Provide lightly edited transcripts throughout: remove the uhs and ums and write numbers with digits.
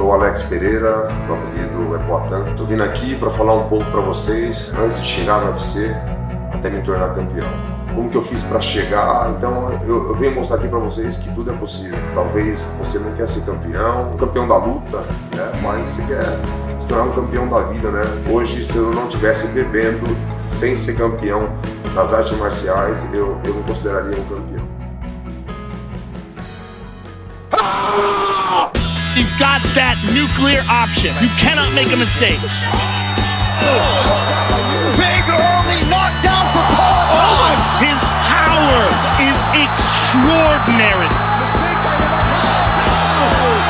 Sou Alex Pereira, meu apelido é Poatan. Tô vindo aqui para falar um pouco para vocês, antes de chegar no UFC, até me tornar campeão. Como que eu fiz para chegar? Então eu venho mostrar aqui para vocês que tudo é possível. Talvez você não quer ser campeão, campeão da luta, né? Mas você quer se tornar um campeão da vida, né? Hoje, se eu não estivesse bebendo sem ser campeão das artes marciais, eu não consideraria um campeão. He's got that nuclear option. You cannot make a mistake. Big early knockdown for Poatan. His power is extraordinary.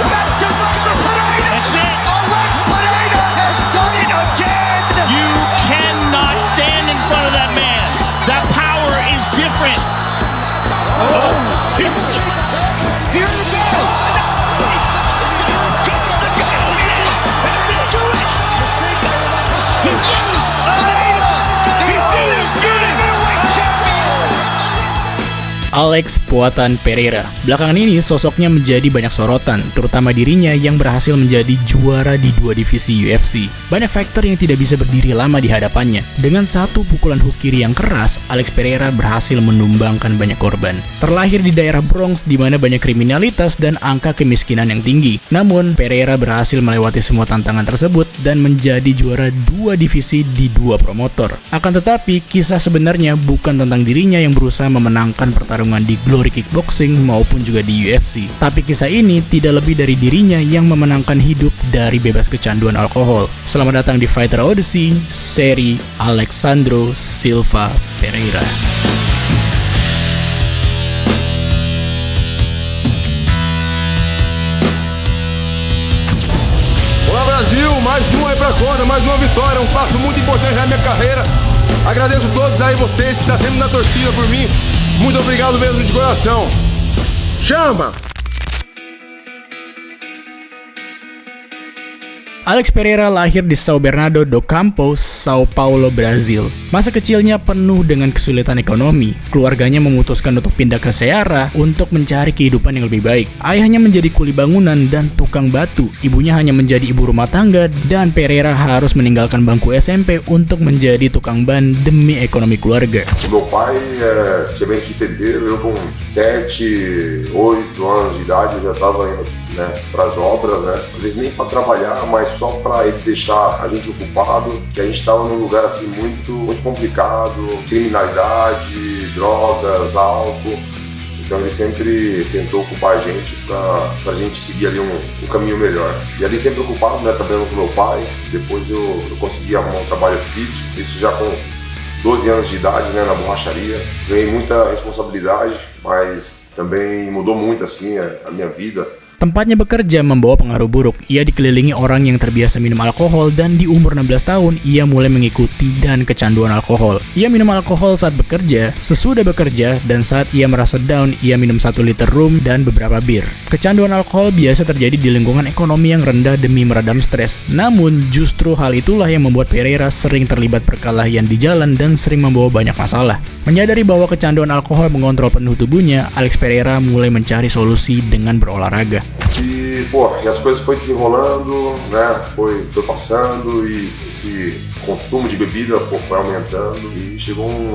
That's it for Pereira. That's it. Alex Pereira has done it again. You cannot stand in front of that man. That power is different. Here we go. Goes the guy. And they do it. He did it. Pereira. He is getting middleweight champion. Alex Poatan Pereira. Belakangan ini sosoknya menjadi banyak sorotan, terutama dirinya yang berhasil menjadi juara di 2 divisi UFC. Banyak faktor yang tidak bisa berdiri lama di hadapannya. Dengan satu pukulan hook kiri yang keras, Alex Pereira berhasil menumbangkan banyak korban. Terlahir di daerah Bronx di mana banyak kriminalitas dan angka kemiskinan yang tinggi. Namun, Pereira berhasil melewati semua tantangan tersebut dan menjadi juara 2 divisi di 2 promotor. Akan tetapi, kisah sebenarnya bukan tentang dirinya yang berusaha memenangkan pertarungan di Glory Kickboxing maupun juga di UFC. Tapi kisah ini tidak lebih dari dirinya yang memenangkan hidup dari bebas kecanduan alkohol. Selamat datang di Fighter Odyssey, seri Alexandro Silva Pereira. Olá Brasil, mais um aí pra conta, mais uma vitória, um passo muito importante na minha carreira. Agradeço a todos aí vocês que estão sempre na torcida por mim. Muito obrigado mesmo de coração. Chama! Alex Pereira lahir di São Bernardo do Campo, Sao Paulo, Brazil. Masa kecilnya penuh dengan kesulitan ekonomi. Keluarganya memutuskan untuk pindah ke Ceará untuk mencari kehidupan yang lebih baik. Ayahnya menjadi kuli bangunan dan tukang batu. Ibunya hanya menjadi ibu rumah tangga dan Pereira harus meninggalkan bangku SMP untuk menjadi tukang ban demi ekonomi keluarga. Meu pai, você bem que entender, eu com 7, 8 anos de idade eu já estava indo, né, para as obras, né? Às vezes nem para trabalhar, mas só para ele deixar a gente ocupado, que a gente estava num lugar assim muito complicado, criminalidade, drogas, álcool. Então ele sempre tentou ocupar a gente para a gente seguir ali um caminho melhor. E ali sempre ocupado, né, trabalhando com meu pai. Depois eu consegui arrumar um trabalho fixo, isso já com 12 anos de idade, né, na borracharia. Ganhei muita responsabilidade, mas também mudou muito assim a minha vida. Tempatnya bekerja membawa pengaruh buruk. Ia dikelilingi orang yang terbiasa minum alkohol dan di umur 16 tahun ia mulai mengikuti dan kecanduan alkohol. Ia minum alkohol saat bekerja, sesudah bekerja, dan saat ia merasa down ia minum 1 liter rum dan beberapa bir. Kecanduan alkohol biasa terjadi di lingkungan ekonomi yang rendah demi meredam stres. Namun justru hal itulah yang membuat Pereira sering terlibat perkelahian di jalan dan sering membawa banyak masalah. Menyadari bahwa kecanduan alkohol mengontrol penuh tubuhnya, Alex Pereira mulai mencari solusi dengan berolahraga. E, e as coisas foi desenrolando, né? Foi passando e esse consumo de bebida, foi aumentando e chegou um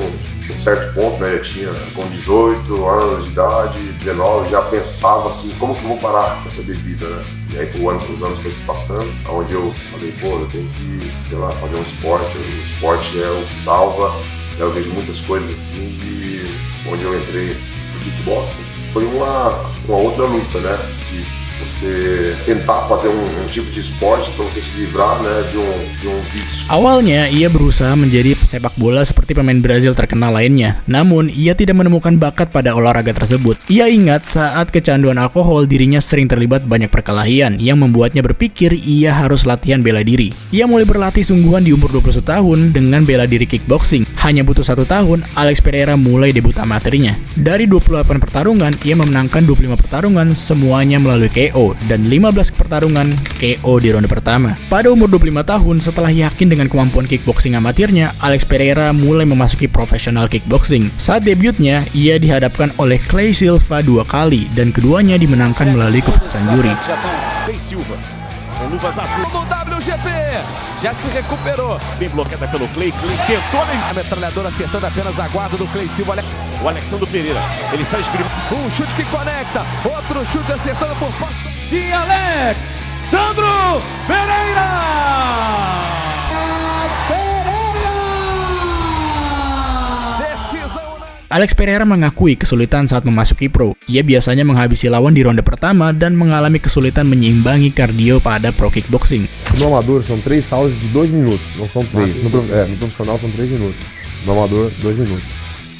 certo ponto, né? Eu tinha com 18 anos de idade, 19, já pensava assim, como que eu vou parar com essa bebida, né? E aí os anos foram se passando, onde eu falei, eu tenho que, sei lá, fazer um esporte, o esporte é o que salva. Eu vejo muitas coisas assim e onde eu entrei no kickboxing foi uma outra luta, né? De você tentar fazer um tipo de esporte para você se livrar, né, de um vício. Awalnya ia berusaha menjadi pesepak bola seperti pemain Brazil terkenal lainnya. Namun ia tidak menemukan bakat pada olahraga tersebut. Ia ingat saat kecanduan alkohol dirinya sering terlibat banyak perkelahian yang membuatnya berpikir ia harus latihan bela diri. Ia mulai berlatih sungguhan di umur 21 tahun dengan bela diri kickboxing. Hanya butuh 1 tahun, Alex Pereira mulai debut amatirnya. Dari 28 pertarungan, ia memenangkan 25 pertarungan semuanya melalui KO dan 15 pertarungan KO di ronde pertama. Pada umur 25 tahun, setelah yakin dengan kemampuan kickboxing amatirnya, Alex Pereira mulai memasuki profesional kickboxing. Saat debutnya, ia dihadapkan oleh Clay Silva 2 kali dan keduanya dimenangkan melalui keputusan juri. luvas azuis. No WGP, já se recuperou. Bem bloqueada pelo Clay. Clay tentou, A metralhadora acertando apenas a guarda do Clay Silva. o Alexandre Pereira. Ele sai espremendo. Chute que conecta, outro chute acertando por fora. De Alexandro Pereira! Alex Pereira mengakui kesulitan saat memasuki pro. Ia biasanya menghabisi lawan di ronde pertama dan mengalami kesulitan menyeimbangi kardio pada pro kickboxing. No amador são 3 rounds de 2 minutos, não são 3. No profissional são 3 minutos. No amador, 2 minutos.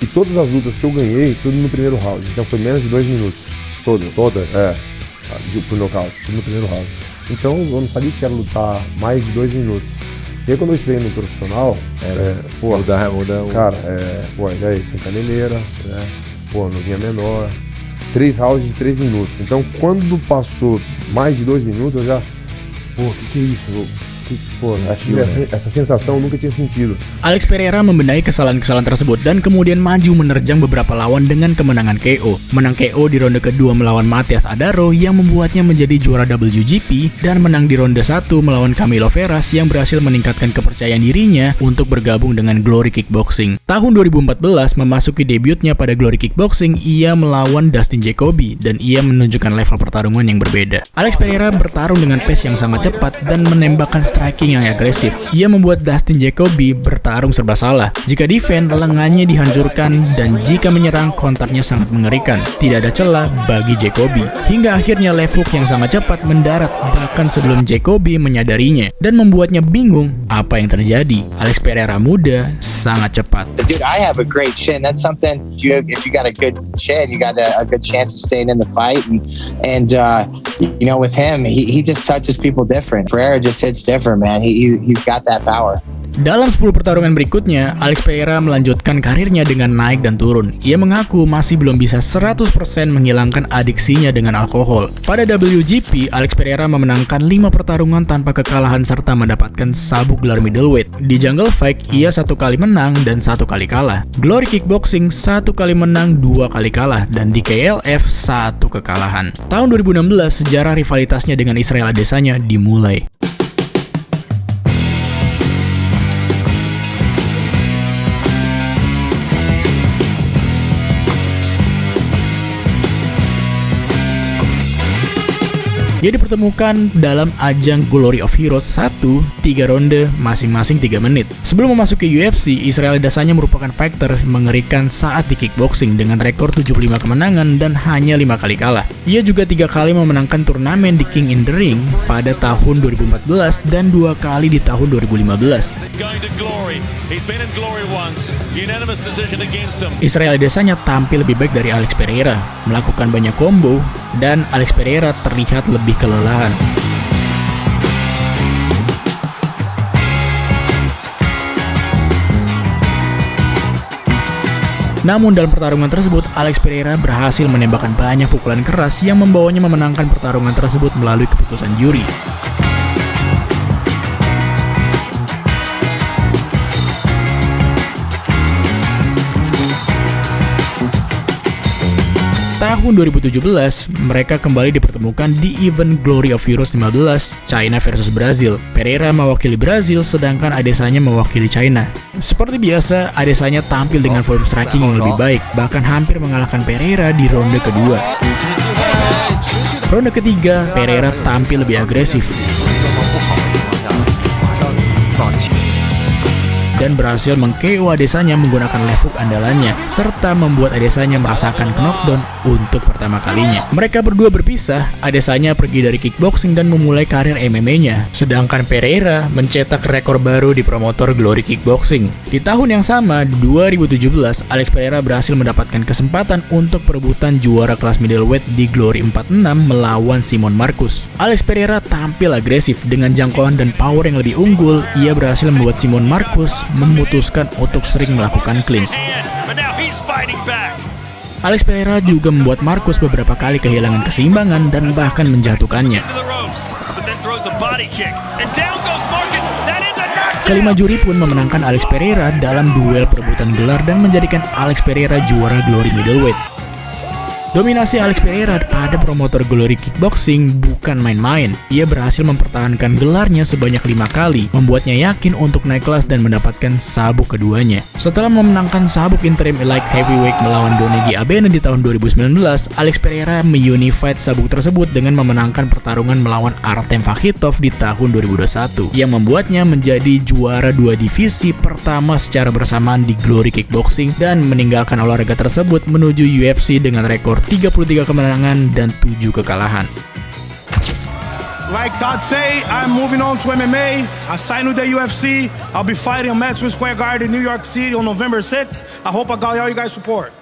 E todas as lutas que eu ganhei, tudo no primeiro round. Então foi menos de 2 minutos. Todas, por nocaute, tudo no primeiro round. Então eu não sabia que era lutar mais de 2 minutos. E aí quando eu estreiei no profissional, já é sem caneleira, né? Novinha menor, 3 rounds de 3 minutos. Então quando passou mais de 2 minutos, eu já, que é isso? Essa sensação eu nunca tinha sentido. Alex Pereira membenahi kesalahan-kesalahan tersebut dan kemudian maju menerjang beberapa lawan dengan kemenangan KO. Menang KO di ronde kedua melawan Matias Adaro yang membuatnya menjadi juara WGP dan menang di ronde 1 melawan Camilo Veras yang berhasil meningkatkan kepercayaan dirinya untuk bergabung dengan Glory Kickboxing. Tahun 2014 memasuki debutnya pada Glory Kickboxing, ia melawan Dustin Jacoby dan ia menunjukkan level pertarungan yang berbeda. Alex Pereira bertarung dengan pace yang sangat cepat dan menembakkan striking yang agresif. Ia membuat Dustin Jacoby bertarung serba salah. Jika defend, lengannya dihancurkan dan jika menyerang, kontaknya sangat mengerikan. Tidak ada celah bagi Jacoby. Hingga akhirnya left hook yang sangat cepat mendarat bahkan sebelum Jacoby menyadarinya dan membuatnya bingung apa yang terjadi. Alex Pereira muda sangat cepat. Dude, I have a great chin. That's something. If you got a good chin, you got a good chance of staying in the fight. And with him, he just touches people different. Pereira just hits different, man. He's got that power. Dalam 10 pertarungan berikutnya, Alex Pereira melanjutkan karirnya dengan naik dan turun. Ia mengaku masih belum bisa 100% menghilangkan adiksinya dengan alkohol. Pada WGP, Alex Pereira memenangkan 5 pertarungan tanpa kekalahan serta mendapatkan sabuk gelar middleweight. Di Jungle Fight, ia 1 kali menang dan 1 kali kalah. Glory Kickboxing 1 kali menang, 2 kali kalah, dan di KLF 1 kekalahan. Tahun 2016, sejarah rivalitasnya dengan Israel Adesanya dimulai. Dia dipertemukan dalam ajang Glory of Heroes 1, 3 ronde, masing-masing 3 menit. Sebelum memasuki UFC, Israel Adesanya merupakan fighter mengerikan saat di kickboxing dengan rekor 75 kemenangan dan hanya 5 kali kalah. Ia juga 3 kali memenangkan turnamen di King in the Ring pada tahun 2014 dan 2 kali di tahun 2015. Israel Adesanya tampil lebih baik dari Alex Pereira, melakukan banyak combo, dan Alex Pereira terlihat lebih kelelahan. Namun dalam pertarungan tersebut, Alex Pereira berhasil menembakkan banyak pukulan keras yang membawanya memenangkan pertarungan tersebut melalui keputusan juri. Tahun 2017, mereka kembali dipertemukan di event Glory of Heroes 15, China versus Brazil. Pereira mewakili Brazil, sedangkan Adesanya mewakili China. Seperti biasa, Adesanya tampil dengan volume striking yang lebih baik, bahkan hampir mengalahkan Pereira di ronde kedua. Ronde ketiga, Pereira tampil lebih agresif dan berhasil meng-KO Adesanya menggunakan left hook andalannya, serta membuat Adesanya merasakan knockdown untuk pertama kalinya. Mereka berdua berpisah, Adesanya pergi dari kickboxing dan memulai karir MMA-nya, sedangkan Pereira mencetak rekor baru di promotor Glory Kickboxing. Di tahun yang sama, 2017, Alex Pereira berhasil mendapatkan kesempatan untuk perebutan juara kelas middleweight di Glory 46 melawan Simon Marcus. Alex Pereira tampil agresif dengan jangkauan dan power yang lebih unggul. Ia berhasil membuat Simon Marcus memutuskan untuk sering melakukan clinch. Alex Pereira juga membuat Marcus beberapa kali kehilangan keseimbangan dan bahkan menjatuhkannya. Kelima juri pun memenangkan Alex Pereira dalam duel perebutan gelar dan menjadikan Alex Pereira juara Glory Middleweight. Dominasi Alex Pereira pada promotor Glory Kickboxing bukan main-main. Ia berhasil mempertahankan gelarnya sebanyak 5 kali, membuatnya yakin untuk naik kelas dan mendapatkan sabuk keduanya. Setelah memenangkan sabuk interim Elite Heavyweight melawan Donegi Abena di tahun 2019, Alex Pereira meunified sabuk tersebut dengan memenangkan pertarungan melawan Artem Fakhitov di tahun 2021, yang membuatnya menjadi juara 2 divisi pertama secara bersamaan di Glory Kickboxing dan meninggalkan olahraga tersebut menuju UFC dengan rekor 33 kemenangan dan 7 kekalahan. Like Todd say, I'm moving on to MMA. I signed with the UFC. I'll be fighting on Madison Square Garden in New York City on November 6th. I hope I got all you guys' support.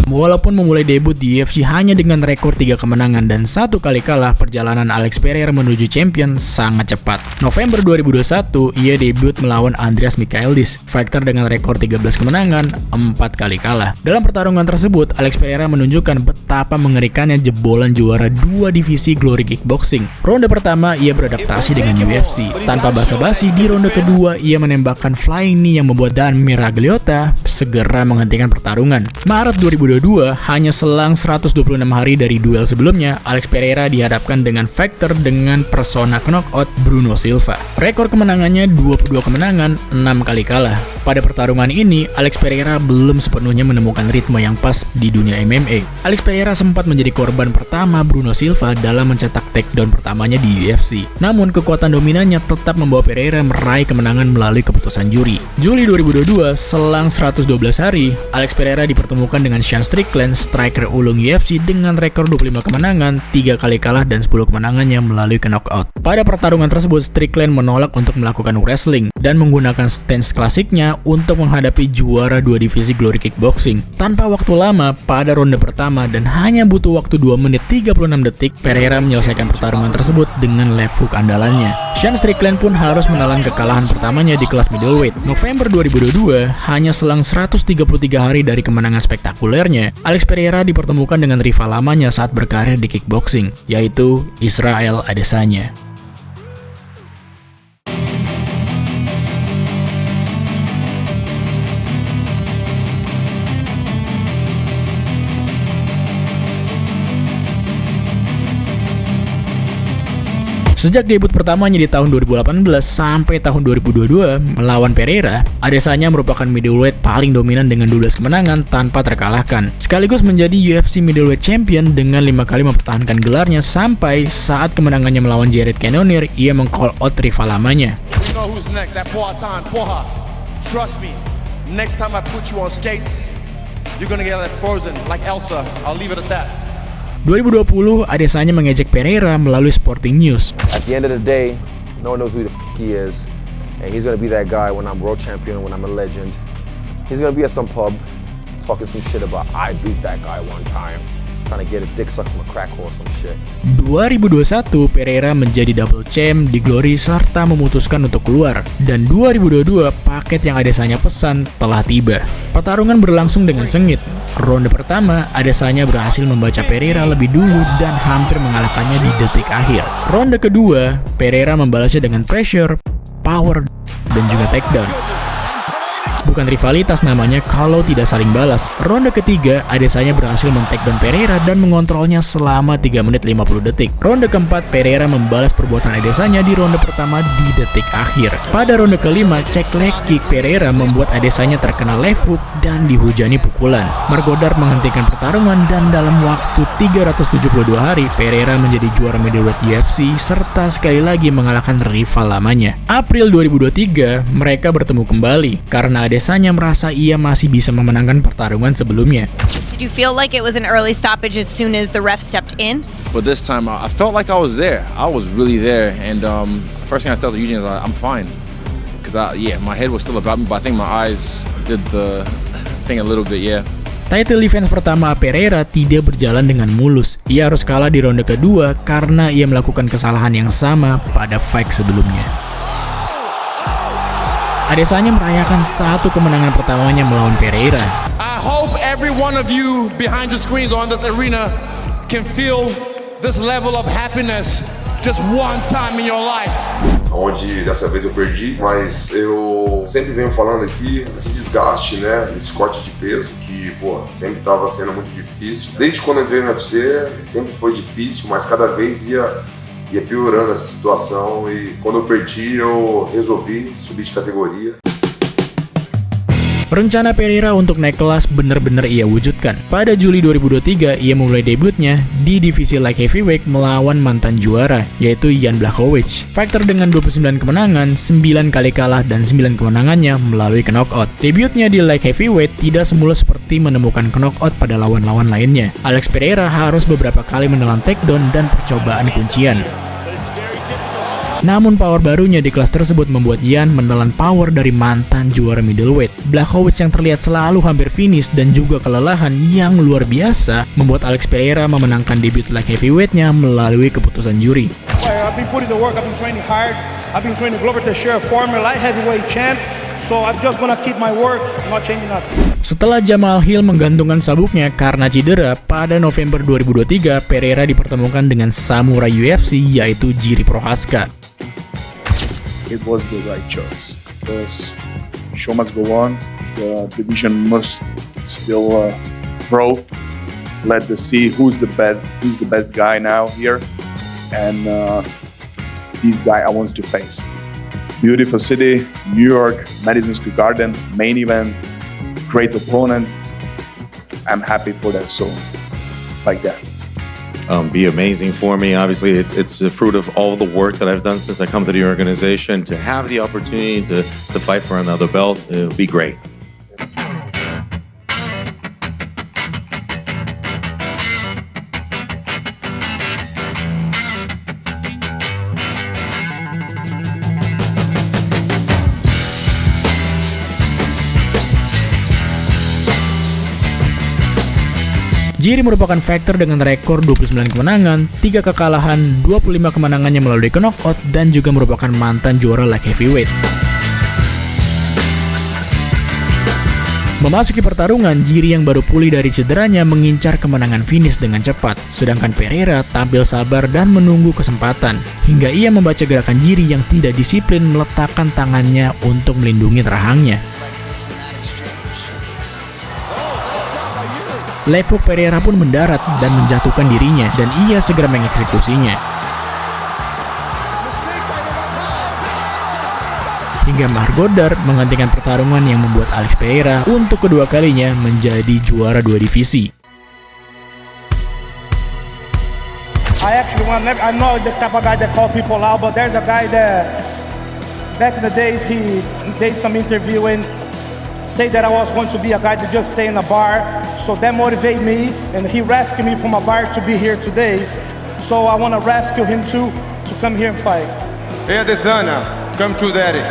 Walaupun memulai debut di UFC hanya dengan rekor 3 kemenangan dan 1 kali kalah, perjalanan Alex Pereira menuju champion sangat cepat. November 2021, ia debut melawan Andreas Michailidis, fighter dengan rekor 13 kemenangan, 4 kali kalah. Dalam pertarungan tersebut, Alex Pereira menunjukkan betapa mengerikannya jebolan juara 2 divisi Glory Kickboxing. Ronde pertama, ia beradaptasi dengan UFC. Tanpa basa-basi, di ronde kedua, ia menembakkan flying knee yang membuat Dan Miragliotta segera menghentikan pertarungan. Maret 2022, hanya selang 126 hari dari duel sebelumnya, Alex Pereira dihadapkan dengan fighter dengan persona knockout Bruno Silva. Rekor kemenangannya 22 kemenangan, 6 kali kalah. Pada pertarungan ini, Alex Pereira belum sepenuhnya menemukan ritme yang pas di dunia MMA. Alex Pereira sempat menjadi korban pertama Bruno Silva dalam mencetak takedown pertamanya di UFC. Namun, kekuatan dominannya tetap membawa Pereira meraih kemenangan melalui keputusan juri. Juli 2022, selang 112 hari, Alex Pereira dipertemukan dengan Sean Strickland, striker ulung UFC dengan rekor 25 kemenangan, 3 kali kalah dan 10 kemenangannya melalui knockout. Pada pertarungan tersebut, Strickland menolak untuk melakukan wrestling dan menggunakan stance klasiknya untuk menghadapi juara 2 divisi Glory Kickboxing. Tanpa waktu lama, pada ronde pertama dan hanya butuh waktu 2 menit 36 detik, Pereira menyelesaikan pertarungan tersebut dengan left hook andalannya. Sean Strickland pun harus menelan kekalahan pertamanya di kelas middleweight. November 2022, hanya selang 133 hari dari kemenangan spektakulernya, Alex Pereira dipertemukan dengan rival lamanya saat berkarir di kickboxing, yaitu Israel Adesanya. Sejak debut pertamanya di tahun 2018 sampai tahun 2022 melawan Pereira, Adesanya merupakan middleweight paling dominan dengan 12 kemenangan tanpa terkalahkan. Sekaligus menjadi UFC middleweight champion dengan 5 kali mempertahankan gelarnya sampai saat kemenangannya melawan Jared Cannonier, ia meng-call out rival lamanya. You know who's next? That Poha. Trust me. Next time I put you on skates, you're gonna get like frozen like Elsa. I'll leave it at that. 2020, Adesanya mengejek Pereira melalui Sporting News. At the end of the day, no one knows who the he is, and he's gonna be that guy when I'm world champion, when I'm a legend. He's gonna be at some pub, talking some shit about I beat that guy one time, trying to get a dick sucked from a crack whore or some shit. 2021, Pereira menjadi double champ di Glory serta memutuskan untuk keluar. Dan 2022, paket yang Adesanya pesan telah tiba. Pertarungan berlangsung dengan sengit. Ronde pertama, Adesanya berhasil membaca Pereira lebih dulu dan hampir mengalahkannya di detik akhir. Ronde kedua, Pereira membalasnya dengan pressure, power, dan juga takedown. Bukan rivalitas namanya kalau tidak saling balas. Ronde ketiga, Adesanya berhasil men-takedown Pereira dan mengontrolnya selama 3 menit 50 detik. Ronde keempat, Pereira membalas perbuatan Adesanya di ronde pertama di detik akhir. Pada ronde kelima, check leg kick Pereira membuat Adesanya terkena left hook dan dihujani pukulan. Margodar menghentikan pertarungan dan dalam waktu 372 hari, Pereira menjadi juara middleweight UFC serta sekali lagi mengalahkan rival lamanya. April 2023, mereka bertemu kembali karena Adesanya merasa ia masih bisa memenangkan pertarungan sebelumnya. Did you feel like it was an early stoppage as soon as the ref stepped in? But this time, I felt like I was there. I was really there, and first thing I told Eugene is I'm fine, because my head was still about me, but I think my eyes did the thing a little bit, yeah. Title defense pertama Pereira tidak berjalan dengan mulus. Ia harus kalah di ronde kedua karena ia melakukan kesalahan yang sama pada fight sebelumnya. Adesanya merayakan satu kemenangan pertamanya melawan Pereira. I hope every one of you behind the screens on this arena can feel this level of happiness just one time in your life. onde dessa vez eu perdi, mas eu sempre venho falando aqui desse desgaste, né, desse corte de peso que, pô, sempre estava sendo muito difícil. Desde quando eu entrei no UFC, sempre foi difícil, mas cada vez ia piorando essa situação e quando eu perdi, eu resolvi subir de categoria. Rencana Pereira untuk naik kelas benar-benar ia wujudkan. Pada Juli 2023, ia memulai debutnya di divisi light heavyweight melawan mantan juara, yaitu Jan Blachowicz. Fighter dengan 29 kemenangan, 9 kali kalah, dan 9 kemenangannya melalui knockout. Debutnya di light heavyweight tidak semulus seperti menemukan knockout pada lawan-lawan lainnya. Alex Pereira harus beberapa kali menelan takedown dan percobaan kuncian. Namun power barunya di kelas tersebut membuat Jan menelan power dari mantan juara middleweight. Blachowicz yang terlihat selalu hampir finish dan juga kelelahan yang luar biasa membuat Alex Pereira memenangkan debut light heavyweight-nya melalui keputusan juri. I've been putting the work, I've been training hard. I've been training Glover Teixeira, former light heavyweight champ. So I'm just gonna keep my work, not changing nothing. Setelah Jamal Hill menggantungkan sabuknya karena cedera, pada November 2023, Pereira dipertemukan dengan samurai UFC yaitu Jiri Prochazka. It was the right choice because show must go on. The division must still grow. Let us see who's the best guy now here, and this guy I want to face. Beautiful city, New York, Madison Square Garden, main event, great opponent. I'm happy for that. So, like that. Be amazing for me. Obviously, it's the fruit of all the work that I've done since I come to the organization. To have the opportunity to fight for another belt, it would be great. Jiri merupakan fighter dengan rekor 29 kemenangan, 3 kekalahan, 25 kemenangannya melalui knockout, dan juga merupakan mantan juara light heavyweight. Memasuki pertarungan, Jiri yang baru pulih dari cederanya mengincar kemenangan finish dengan cepat, sedangkan Pereira tampil sabar dan menunggu kesempatan, hingga ia membaca gerakan Jiri yang tidak disiplin meletakkan tangannya untuk melindungi rahangnya. Left hook Pereira pun mendarat dan menjatuhkan dirinya, dan ia segera mengeksekusinya. Hingga Margodar menggantikan pertarungan yang membuat Alex Pereira untuk kedua kalinya menjadi juara 2 divisi. I'm not the type of guy that call people out, but there's a guy that back in the days he did some interviewing, say that I was going to be a guy to just stay in a bar, so that motivated me, and he rescued me from a bar to be here today. So I want to rescue him too, to come here and fight. Hey Adesanya, come true daddy.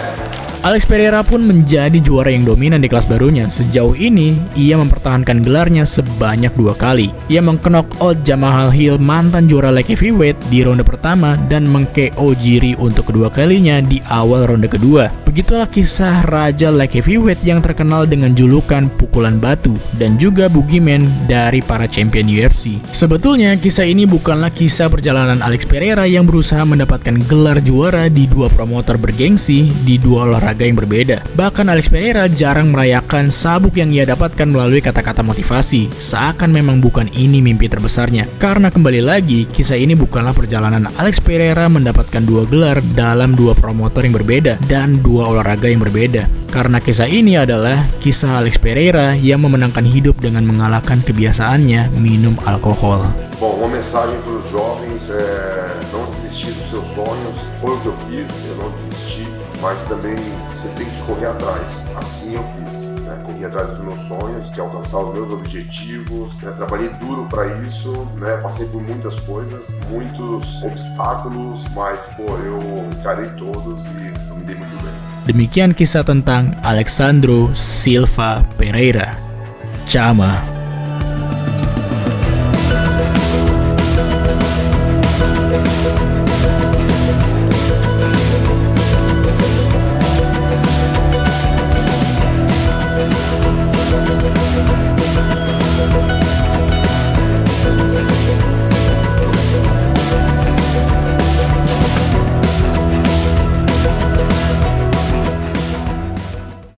Alex Pereira pun menjadi juara yang dominan di kelas barunya. Sejauh ini, ia mempertahankan gelarnya sebanyak 2 kali. Ia meng-knock out Jamal Hill, mantan juara light heavyweight, di ronde pertama dan meng-KO Jiri untuk kedua kalinya di awal ronde kedua. Begitulah kisah Raja light heavyweight yang terkenal dengan julukan pukulan batu dan juga boogeyman dari para champion UFC. Sebetulnya, kisah ini bukanlah kisah perjalanan Alex Pereira yang berusaha mendapatkan gelar juara di 2 promotor bergengsi di 2 olahraga yang berbeda. Bahkan Alex Pereira jarang merayakan sabuk yang ia dapatkan melalui kata-kata motivasi, seakan memang bukan ini mimpi terbesarnya. Karena kembali lagi, kisah ini bukanlah perjalanan Alex Pereira mendapatkan 2 gelar dalam 2 promotor yang berbeda dan 2 olahraga yang berbeda. Karena kisah ini adalah kisah Alex Pereira yang memenangkan hidup dengan mengalahkan kebiasaannya minum alkohol. Bom, uma mensagem para os jovens é não desistir dos seus sonhos. Foi o que eu fiz, eu não desisti, mas também você tem que correr atrás. Assim eu fiz, né? Corri atrás dos meus sonhos, que é alcançar os meus objetivos, né? Trabalhei duro para isso, né? Passei por muitas coisas, muitos obstáculos, mas pô, eu encarei todos e eu me dei muito bem. Demikian kisah tentang Alexandro Silva Pereira. Chama.